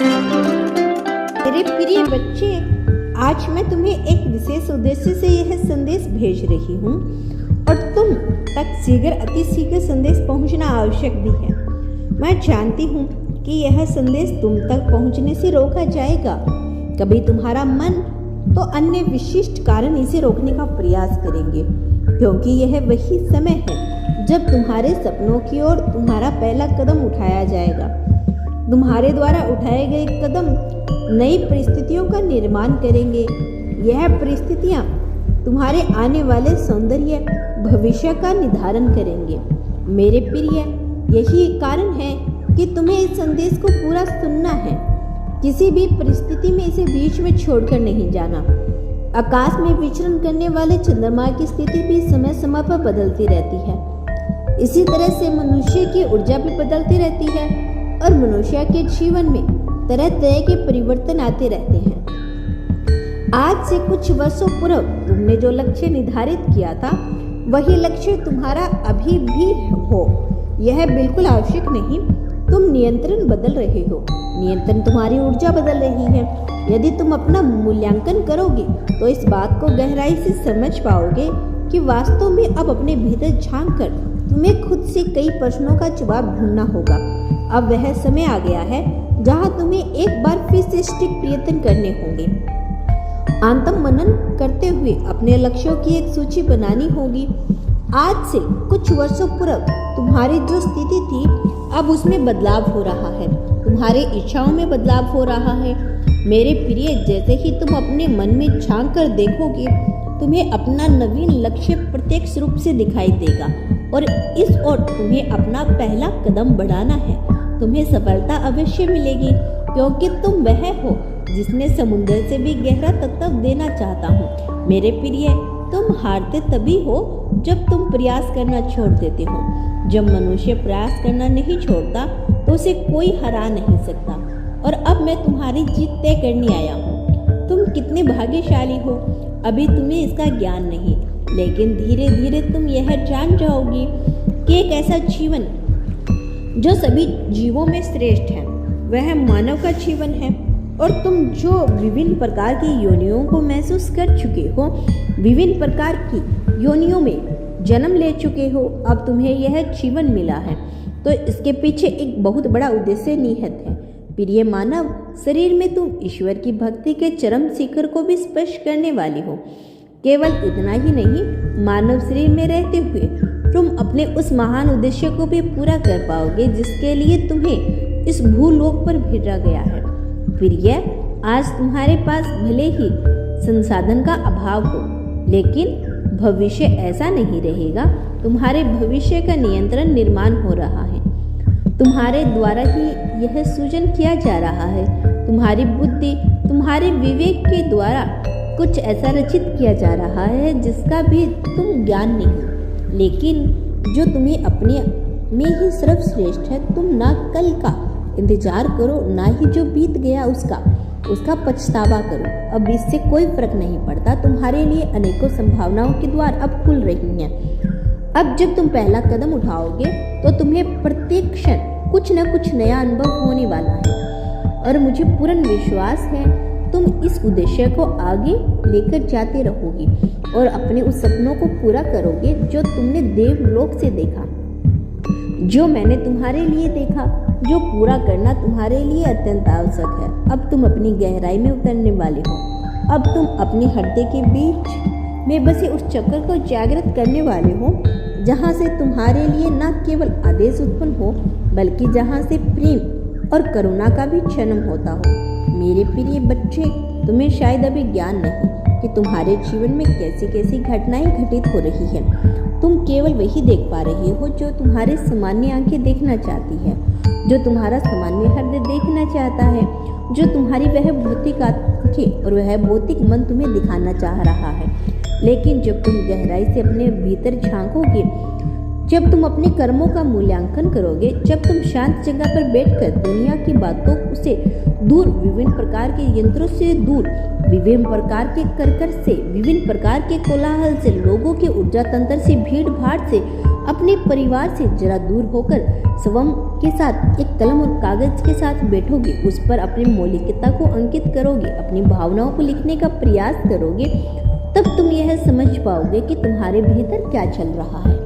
मेरे प्रिय बच्चे, आज मैं तुम्हें एक विशेष उद्देश्य से यह संदेश भेज रही हूँ और तुम तक शीघ्र अति शीघ्र संदेश पहुँचना आवश्यक भी है। मैं जानती हूँ कि यह संदेश तुम तक पहुँचने से रोका जाएगा। कभी तुम्हारा मन तो अन्य विशिष्ट कारण इसे रोकने का प्रयास करेंगे, क्योंकि यह वही समय है जब तुम्हारे सपनों की ओर तुम्हारा पहला कदम उठाया जाएगा। तुम्हारे द्वारा उठाए गए कदम नई परिस्थितियों का निर्माण करेंगे। यह परिस्थितियाँ तुम्हारे आने वाले सौंदर्य भविष्य का निर्धारण करेंगे। मेरे प्रिय, यही कारण है कि तुम्हें इस संदेश को पूरा सुनना है। किसी भी परिस्थिति में इसे बीच में छोड़कर नहीं जाना। आकाश में विचरण करने वाले चंद्रमा की स्थिति भी समय समय पर बदलती रहती है। इसी तरह से मनुष्य की ऊर्जा भी बदलती रहती है और मनुष्य के जीवन में तरह तरह के परिवर्तन आते रहते हैं। आज से कुछ वर्षों पूर्व तुमने जो लक्ष्य निर्धारित किया था, वही लक्ष्य तुम्हारा अभी भी हो, यह बिल्कुल आवश्यक नहीं। तुम नियंत्रण बदल रहे हो, नियंत्रण तुम्हारी ऊर्जा बदल रही है। यदि तुम अपना मूल्यांकन करोगे तो इस बात को गहराई से समझ पाओगे कि वास्तव में अब अपने भीतर झांक कर तुम्हें खुद से कई प्रश्नों का जवाब ढूंढना होगा। अब वह समय आ गया है जहां तुम्हें एक बार फिर से सटीक प्रयत्न करने होंगे। आत्म मनन करते हुए अपने लक्ष्यों की एक सूची बनानी होगी। आज से कुछ वर्षों पूर्व तुम्हारी जो स्थिति थी, अब उसमें बदलाव हो रहा है। तुम्हारी इच्छाओं में बदलाव हो रहा है। मेरे प्रिय, जैसे ही तुम अपने मन में झांक कर देखोगे, तुम्हें अपना नवीन लक्ष्य प्रत्यक्ष रूप से दिखाई देगा और इस ओर तुम्हें अपना पहला कदम बढ़ाना है। तुम्हें सफलता अवश्य मिलेगी, क्योंकि तुम वह हो जिसने समुद्र से भी गहरा तत्व देना चाहता हूँ। मेरे प्रिय, तुम हारते तभी हो जब तुम प्रयास करना छोड़ देते हो। जब मनुष्य प्रयास करना नहीं छोड़ता तो उसे कोई हरा नहीं सकता। और अब मैं तुम्हारी जीत तय करने आया हूँ। तुम कितने भाग्यशाली हो, अभी तुम्हें इसका ज्ञान नहीं, लेकिन धीरे धीरे तुम यह जान जाओगी कि एक ऐसा जीवन जो सभी जीवों में श्रेष्ठ है, वह मानव का जीवन है। और तुम जो विभिन्न प्रकार की योनियों को महसूस कर चुके हो, विभिन्न प्रकार की योनियों में जन्म ले चुके हो, अब तुम्हें यह जीवन मिला है, तो इसके पीछे एक बहुत बड़ा उद्देश्य निहित है। प्रिय मानव, शरीर में तुम ईश्वर की भक्ति के चरम शिखर को भी स्पर्श करने वाली हो। केवल इतना ही नहीं, मानव शरीर में रहते हुए तुम अपने उस महान उद्देश्य को भी पूरा कर पाओगे जिसके लिए तुम्हें इस भूलोक पर भेजा गया है। प्रिय, आज तुम्हारे पास भले ही संसाधन का अभाव हो, लेकिन भविष्य ऐसा नहीं रहेगा। तुम्हारे भविष्य का नियंत्रण निर्माण हो रहा है। तुम्हारे द्वारा ही यह सूजन किया जा रहा है। तुम्हारी बुद्धि, तुम्हारे विवेक के द्वारा कुछ ऐसा रचित किया जा रहा है जिसका भी तुम ज्ञान नहीं, लेकिन जो तुम्हें अपने में ही सर्वश्रेष्ठ है। तुम ना कल का इंतजार करो, ना ही जो बीत गया उसका पछतावा करो। अब इससे कोई फर्क नहीं पड़ता। तुम्हारे लिए अनेकों संभावनाओं के द्वार अब खुल रही हैं। अब जब तुम पहला कदम उठाओगे तो तुम्हें प्रत्येक क्षण कुछ न कुछ नया अनुभव होने वाला है और मुझे पूर्ण विश्वास है तुम इस उद्देश्य को आगे लेकर जाते रहोगी और अपने उस सपनों को पूरा करोगे जो तुमने देवलोक से देखा, जो मैंने तुम्हारे लिए देखा, जो पूरा करना तुम्हारे लिए अत्यंत आवश्यक है। अब तुम अपनी गहराई में उतरने वाले हो। अब तुम अपनी हड्डी के बीच में बसे उस चक्र को जागृत करने वाले हो जहाँ से तुम्हारे लिए न केवल आदेश उत्पन्न हो, बल्कि जहाँ से प्रेम और करुणा का भी जन्म होता हो। मेरे प्रिय बच्चे, तुम्हें शायद अभी ज्ञान नहीं कि तुम्हारे जीवन में कैसी कैसी घटनाएं घटित हो रही हैं। तुम केवल वही देख पा रहे हो जो तुम्हारे सामान्य आंखें देखना चाहती है, जो तुम्हारा सामान्य हृदय देखना चाहता है, जो तुम्हारी वह भौतिक आंखें और वह भौतिक मन तुम्हें दिखाना चाह रहा है। लेकिन जब तुम गहराई से अपने भीतर झांकोगे जब तुम अपने कर्मों का मूल्यांकन करोगे, जब तुम शांत जगह पर बैठकर दुनिया की बातों से दूर, विभिन्न प्रकार के यंत्रों से दूर, विभिन्न प्रकार के करकर से, विभिन्न प्रकार के कोलाहल से, लोगों के ऊर्जा तंत्र से, भीड़ भाड़ से, अपने परिवार से जरा दूर होकर स्वयं के साथ एक कलम और कागज के साथ बैठोगे, उस पर अपनी मौलिकता को अंकित करोगे, अपनी भावनाओं को लिखने का प्रयास करोगे, तब तुम यह समझ पाओगे कि तुम्हारे भीतर क्या चल रहा है।